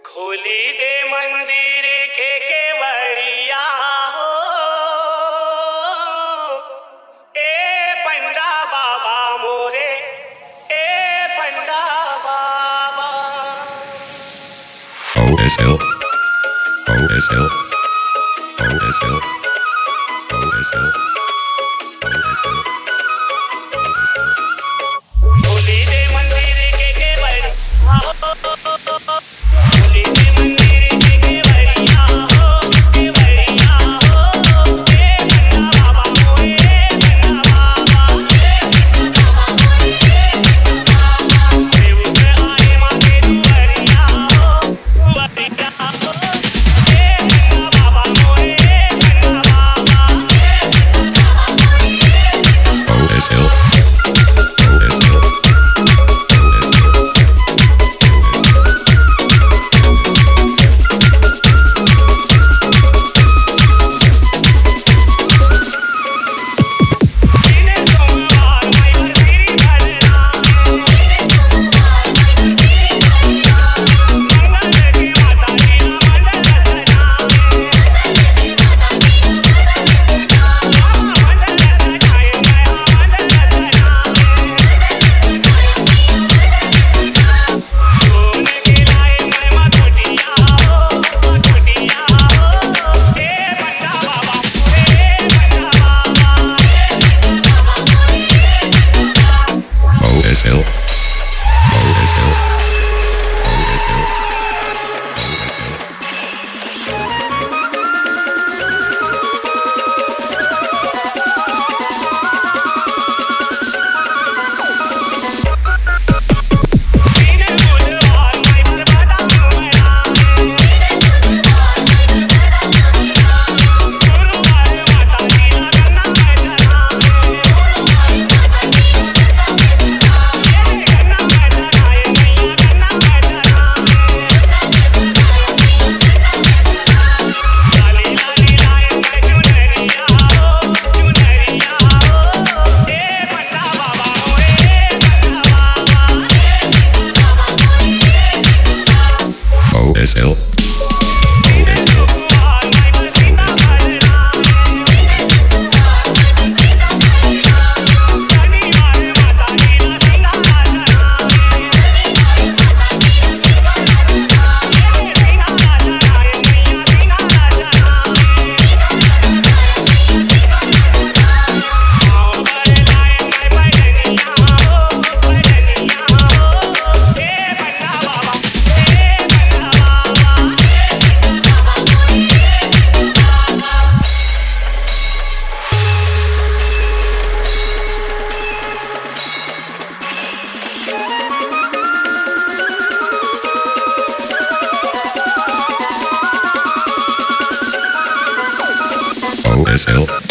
खोली दे मंदिर के केवड़िया हो, ए पंडा बाबा मोरे, ए पंडा बाबा। OSL OSL OSL OSL OSL OSL खोली दे मंदिर के केवड़िया हो, खोली दे मंदिर के केवड़िया हो, केवड़िया हो, ए पंडा बाबा मोरे, पंडा बाबा। देव के आए माथे दुआरिया हो, दुआरिया हो, ए पंडा बाबा मोरे, पंडा बाबा। OSL OSL OSL OSL OSL OSL OSL OSL